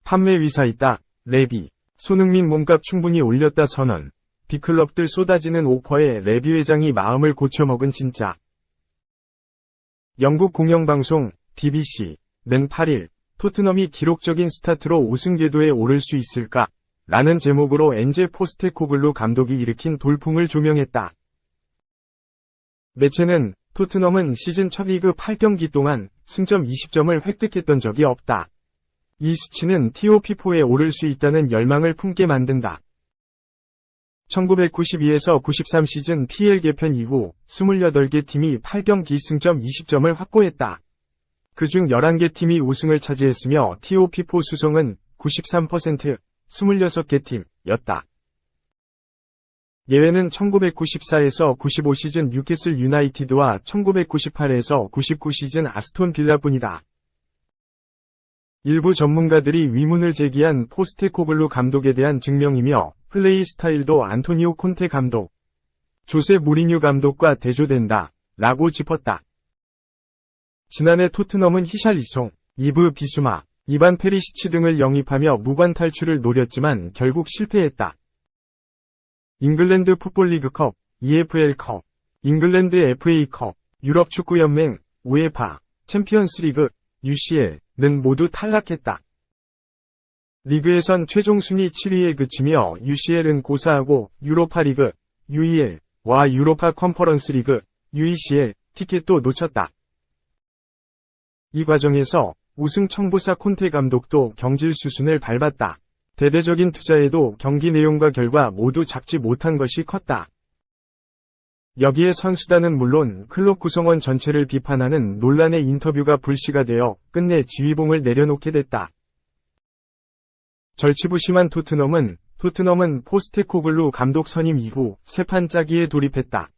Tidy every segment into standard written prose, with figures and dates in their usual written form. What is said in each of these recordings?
판매 위사 있다. 레비. 손흥민 몸값 충분히 올렸다 선언. 빅클럽들 쏟아지는 오퍼에 레비 회장이 마음을 고쳐먹은 진짜. 영국 공영방송 BBC는 8일 토트넘이 기록적인 스타트로 우승 궤도에 오를 수 있을까? 라는 제목으로 엔제 포스테코글루 감독이 일으킨 돌풍을 조명했다. 매체는 토트넘은 시즌 첫 리그 8경기 동안 승점 20점을 획득했던 적이 없다. 이 수치는 TOP4에 오를 수 있다는 열망을 품게 만든다. 1992에서 93 시즌 PL 개편 이후 28개 팀이 8경기 승점 20점을 확보했다. 그중 11개 팀이 우승을 차지했으며 TOP4 수성은 93%, 26개 팀이었다. 예외는 1994에서 95 시즌 뉴캐슬 유나이티드와 1998에서 99 시즌 아스톤 빌라뿐이다. 일부 전문가들이 위문을 제기한 포스테코글루 감독에 대한 증명이며 플레이 스타일도 안토니오 콘테 감독, 조세 무리뉴 감독과 대조된다 라고 짚었다. 지난해 토트넘은 히샬리송, 이브 비수마, 이반 페리시치 등을 영입하며 무관 탈출을 노렸지만 결국 실패했다. 잉글랜드 풋볼리그컵, EFL컵, 잉글랜드 FA컵, 유럽축구연맹, 우에파, 챔피언스리그, UCL는 모두 탈락했다. 리그에선 최종 순위 7위에 그치며 UCL은 고사하고 유로파리그, UEL와 유로파 컨퍼런스 리그, UECL 티켓도 놓쳤다. 이 과정에서 우승 청부사 콘테 감독도 경질 수순을 밟았다. 대대적인 투자에도 경기 내용과 결과 모두 잡지 못한 것이 컸다. 여기에 선수단은 물론 클럽 구성원 전체를 비판하는 논란의 인터뷰가 불씨가 되어 끝내 지휘봉을 내려놓게 됐다. 절치부심한 토트넘은 포스테코글루 감독 선임 이후 새 판 짜기에 돌입했다.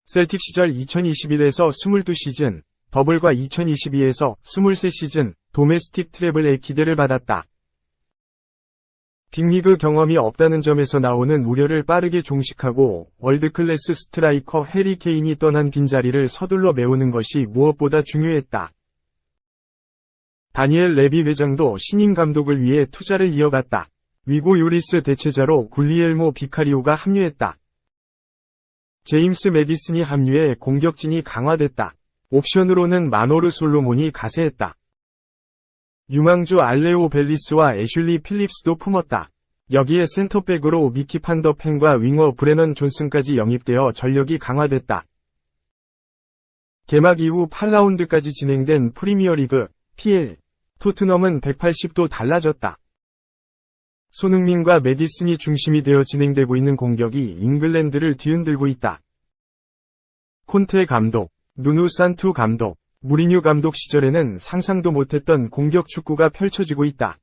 셀틱 시절 2021에서 22시즌, 더블과 2022에서 23시즌, 도메스틱 트래블에 기대를 받았다. 빅리그 경험이 없다는 점에서 나오는 우려를 빠르게 종식하고 월드클래스 스트라이커 해리 케인이 떠난 빈자리를 서둘러 메우는 것이 무엇보다 중요했다. 다니엘 레비 회장도 신임 감독을 위해 투자를 이어갔다. 위고 요리스 대체자로 굴리엘모 비카리오가 합류했다. 제임스 메디슨이 합류해 공격진이 강화됐다. 옵션으로는 마노르 솔로몬이 가세했다. 유망주 알레오 벨리스와 애슐리 필립스도 품었다. 여기에 센터백으로 미키 판더 펜과 윙어 브레넌 존슨까지 영입되어 전력이 강화됐다. 개막 이후 8라운드까지 진행된 프리미어리그, PL, 토트넘은 180도 달라졌다. 손흥민과 메디슨이 중심이 되어 진행되고 있는 공격이 잉글랜드를 뒤흔들고 있다. 콘테 감독, 누누 산투 감독, 무리뉴 감독 시절에는 상상도 못했던 공격 축구가 펼쳐지고 있다.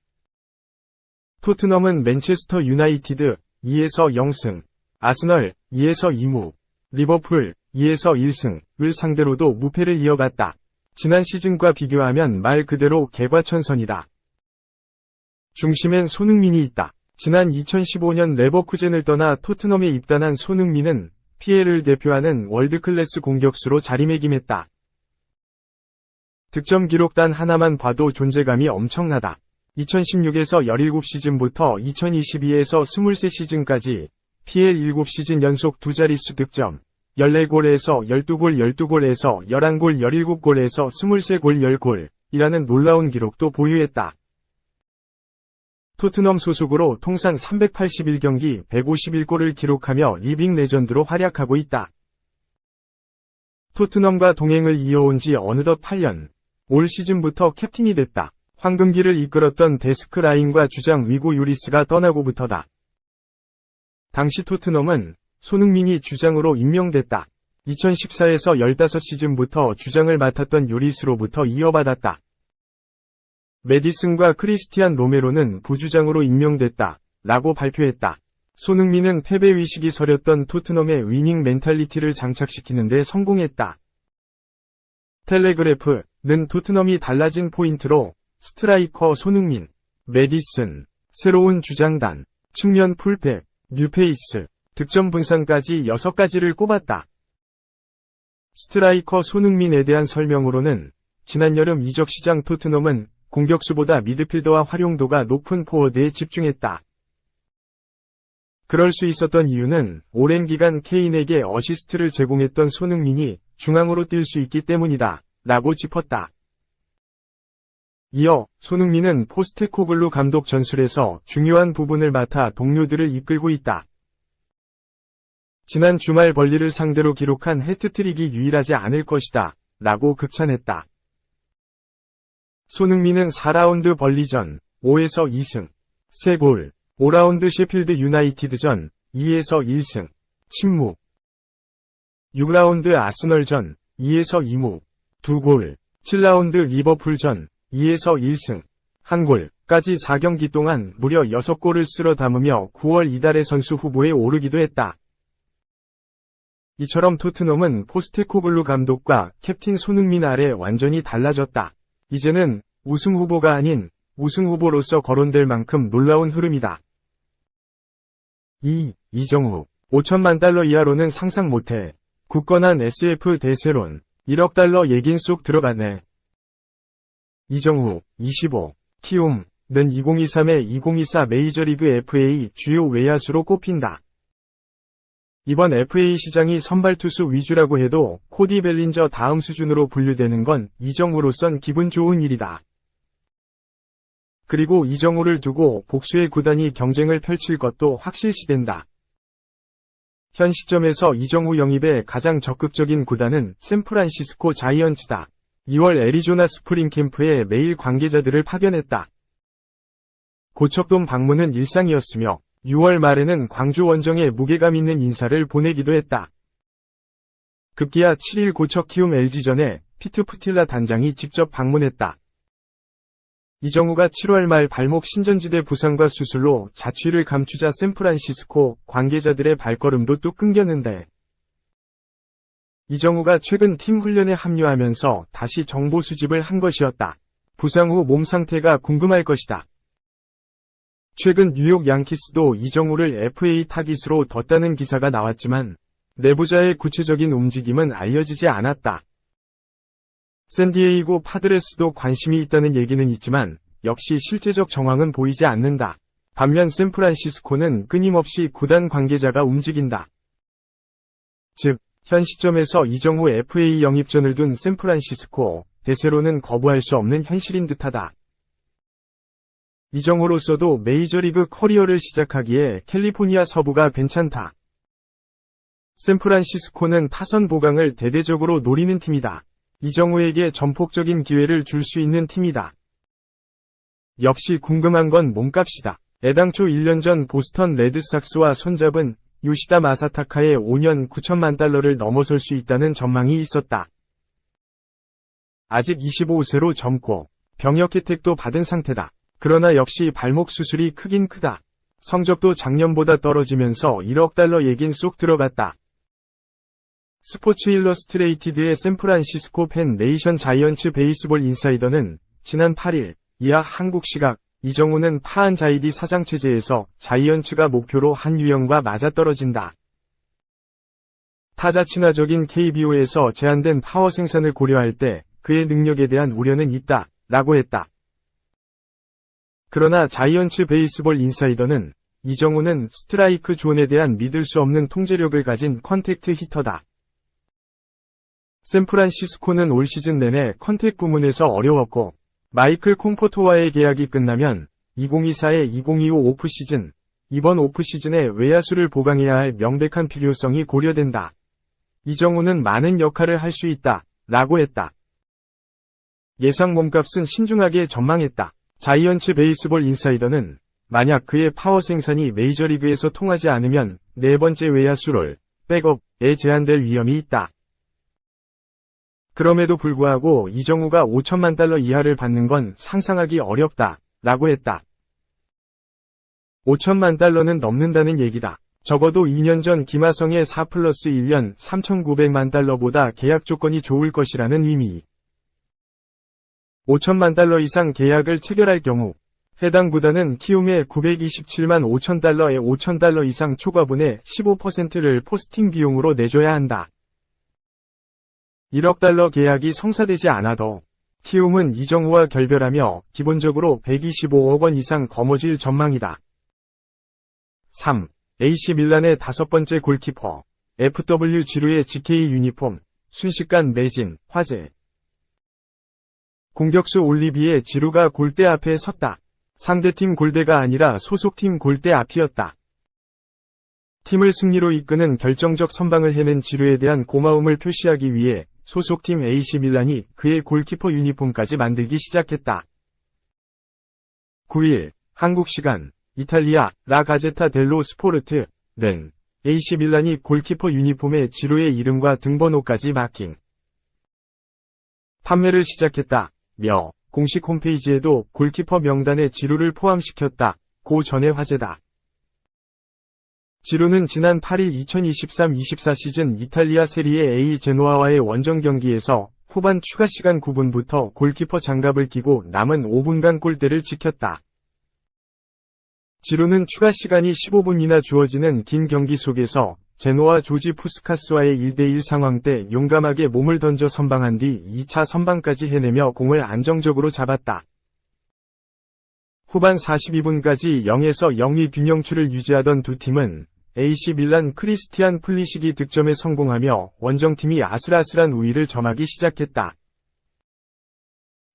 토트넘은 맨체스터 유나이티드 2에서 0승, 아스널 2에서 2무, 리버풀 2에서 1승을 상대로도 무패를 이어갔다. 지난 시즌과 비교하면 말 그대로 개과천선이다. 중심엔 손흥민이 있다. 지난 2015년 레버쿠젠을 떠나 토트넘에 입단한 손흥민은 PL을 대표하는 월드클래스 공격수로 자리매김했다. 득점 기록 단 하나만 봐도 존재감이 엄청나다. 2016에서 17시즌부터 2022에서 23시즌까지 PL 7시즌 연속 두 자릿수 득점, 14골에서 12골 12골에서 11골 17골에서 23골 10골이라는 놀라운 기록도 보유했다. 토트넘 소속으로 통산 381경기 151골을 기록하며 리빙 레전드로 활약하고 있다. 토트넘과 동행을 이어온 지 어느덧 8년, 올 시즌부터 캡틴이 됐다. 황금기를 이끌었던 데스크 라인과 주장 위고 요리스가 떠나고부터다. 당시 토트넘은 손흥민이 주장으로 임명됐다. 2014에서 15시즌부터 주장을 맡았던 요리스로부터 이어받았다. 메디슨과 크리스티안 로메로는 부주장으로 임명됐다. 라고 발표했다. 손흥민은 패배의식이 서렸던 토트넘의 위닝 멘탈리티를 장착시키는 데 성공했다. 텔레그래프는 토트넘이 달라진 포인트로 스트라이커 손흥민, 메디슨, 새로운 주장단, 측면 풀백, 뉴페이스, 득점 분산까지 6가지를 꼽았다. 스트라이커 손흥민에 대한 설명으로는 지난 여름 이적 시장 토트넘은 공격수보다 미드필더와 활용도가 높은 포워드에 집중했다. 그럴 수 있었던 이유는 오랜 기간 케인에게 어시스트를 제공했던 손흥민이 중앙으로 뛸 수 있기 때문이다. 라고 짚었다. 이어 손흥민은 포스테코글루 감독 전술에서 중요한 부분을 맡아 동료들을 이끌고 있다. 지난 주말 벌리를 상대로 기록한 해트트릭이 유일하지 않을 것이다. 라고 극찬했다. 손흥민은 4라운드 벌리전 5에서 2승, 3골, 5라운드 셰필드 유나이티드전 2에서 1승, 침묵, 6라운드 아스널전 2에서 2무, 2골, 7라운드 리버풀전 2에서 1승, 1골까지 4경기 동안 무려 6골을 쓸어 담으며 9월 이달의 선수 후보에 오르기도 했다. 이처럼 토트넘은 포스테코글루 감독과 캡틴 손흥민 아래 완전히 달라졌다. 이제는 우승 후보가 아닌 우승 후보로서 거론될 만큼 놀라운 흐름이다. 이정후 5천만 달러 이하로는 상상 못해. 굳건한 SF 대세론 1억 달러 얘긴 쏙 들어가네. 이정후 25 키움는 2023의 2024 메이저리그 FA 주요 외야수로 꼽힌다. 이번 FA 시장이 선발 투수 위주라고 해도 코디 벨린저 다음 수준으로 분류되는 건 이정후로선 기분 좋은 일이다. 그리고 이정후를 두고 복수의 구단이 경쟁을 펼칠 것도 확실시된다. 현 시점에서 이정후 영입에 가장 적극적인 구단은 샌프란시스코 자이언츠다. 2월 애리조나 스프링 캠프에 매일 관계자들을 파견했다. 고척돔 방문은 일상이었으며 6월 말에는 광주 원정에 무게감 있는 인사를 보내기도 했다. 급기야 7일 고척 키움 LG전에 피트 푸틸라 단장이 직접 방문했다. 이정후가 7월 말 발목 신전지대 부상과 수술로 자취를 감추자 샌프란시스코 관계자들의 발걸음도 뚝 끊겼는데 이정후가 최근 팀 훈련에 합류하면서 다시 정보 수집을 한 것이었다. 부상 후 몸 상태가 궁금할 것이다. 최근 뉴욕 양키스도 이정후를 FA 타깃으로 뒀다는 기사가 나왔지만 내부자의 구체적인 움직임은 알려지지 않았다. 샌디에이고 파드레스도 관심이 있다는 얘기는 있지만 역시 실제적 정황은 보이지 않는다. 반면 샌프란시스코는 끊임없이 구단 관계자가 움직인다. 즉, 현 시점에서 이정후 FA 영입전을 둔 샌프란시스코 대세로는 거부할 수 없는 현실인 듯하다. 이정후로서도 메이저리그 커리어를 시작하기에 캘리포니아 서부가 괜찮다. 샌프란시스코는 타선 보강을 대대적으로 노리는 팀이다. 이정후에게 전폭적인 기회를 줄 수 있는 팀이다. 역시 궁금한 건 몸값이다. 애당초 1년 전 보스턴 레드삭스와 손잡은 요시다 마사타카의 5년 9천만 달러를 넘어설 수 있다는 전망이 있었다. 아직 25세로 젊고 병역 혜택도 받은 상태다. 그러나 역시 발목 수술이 크긴 크다. 성적도 작년보다 떨어지면서 1억 달러 얘긴 쏙 들어갔다. 스포츠 일러스트레이티드의 샌프란시스코 팬 네이션 자이언츠 베이스볼 인사이더는 지난 8일 이하 한국 시각 이정후는 파한 자이디 사장 체제에서 자이언츠가 목표로 한 유형과 맞아떨어진다. 타자 친화적인 KBO에서 제한된 파워 생산을 고려할 때 그의 능력에 대한 우려는 있다. 라고 했다. 그러나 자이언츠 베이스볼 인사이더는 이정후는 스트라이크 존에 대한 믿을 수 없는 통제력을 가진 컨택트 히터다. 샌프란시스코는 올 시즌 내내 컨택 부문에서 어려웠고 마이클 콩포토와의 계약이 끝나면 2024에 2025 오프시즌, 이번 오프시즌에 외야수를 보강해야 할 명백한 필요성이 고려된다. 이정후는 많은 역할을 할 수 있다. 라고 했다. 예상 몸값은 신중하게 전망했다. 자이언츠 베이스볼 인사이더는 만약 그의 파워 생산이 메이저리그에서 통하지 않으면 네 번째 외야수를 백업에 제한될 위험이 있다. 그럼에도 불구하고 이정후가 5천만 달러 이하를 받는 건 상상하기 어렵다. 라고 했다. 5천만 달러는 넘는다는 얘기다. 적어도 2년 전 김하성의 4+1년 3,900만 달러보다 계약 조건이 좋을 것이라는 의미. 5천만 달러 이상 계약을 체결할 경우 해당 구단은 키움에 927만 5천 달러에 5천 달러 이상 초과분의 15%를 포스팅 비용으로 내줘야 한다. 1억 달러 계약이 성사되지 않아도 키움은 이정우와 결별하며 기본적으로 125억 원 이상 거머쥘 전망이다. 3. AC 밀란의 다섯 번째 골키퍼 FW 지루의 GK 유니폼 순식간 매진, 화제. 공격수 올리비에 지루가 골대 앞에 섰다. 상대팀 골대가 아니라 소속팀 골대 앞이었다. 팀을 승리로 이끄는 결정적 선방을 해낸 지루에 대한 고마움을 표시하기 위해 소속팀 AC 밀란이 그의 골키퍼 유니폼까지 만들기 시작했다. 9일 한국 시간 이탈리아 라 가제타 델로 스포르트는 AC 밀란이 골키퍼 유니폼에 지루의 이름과 등번호까지 마킹 판매를 시작했다며 공식 홈페이지에도 골키퍼 명단에 지루를 포함시켰다.고 전해 화제다. 지루는 지난 8일 2023-24 시즌 이탈리아 세리에 A 제노아와의 원정 경기에서 후반 추가 시간 9분부터 골키퍼 장갑을 끼고 남은 5분간 골대를 지켰다. 지루는 추가 시간이 15분이나 주어지는 긴 경기 속에서 제노아 조지 푸스카스와의 1대1 상황 때 용감하게 몸을 던져 선방한 뒤 2차 선방까지 해내며 공을 안정적으로 잡았다. 후반 42분까지 0에서 0의 균형추를 유지하던 두 팀은 AC 밀란 크리스티안 플리식이 득점에 성공하며 원정팀이 아슬아슬한 우위를 점하기 시작했다.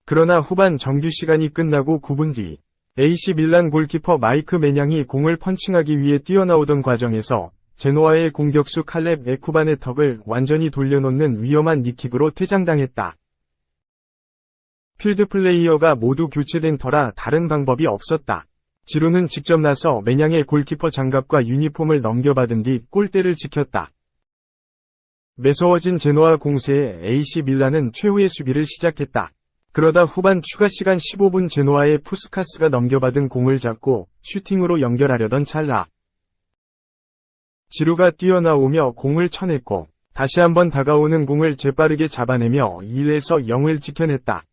그러나 후반 정규 시간이 끝나고 9분 뒤 AC 밀란 골키퍼 마이크 메냥이 공을 펀칭하기 위해 뛰어나오던 과정에서 제노아의 공격수 칼렙 에쿠반의 턱을 완전히 돌려놓는 위험한 니킥으로 퇴장당했다. 필드 플레이어가 모두 교체된 터라 다른 방법이 없었다. 지루는 직접 나서 메냥의 골키퍼 장갑과 유니폼을 넘겨받은 뒤 골대를 지켰다. 매서워진 제노아 공세에 AC 밀란은 최후의 수비를 시작했다. 그러다 후반 추가 시간 15분 제노아의 푸스카스가 넘겨받은 공을 잡고 슈팅으로 연결하려던 찰나 지루가 뛰어나오며 공을 쳐냈고 다시 한번 다가오는 공을 재빠르게 잡아내며 1에서 0을 지켜냈다.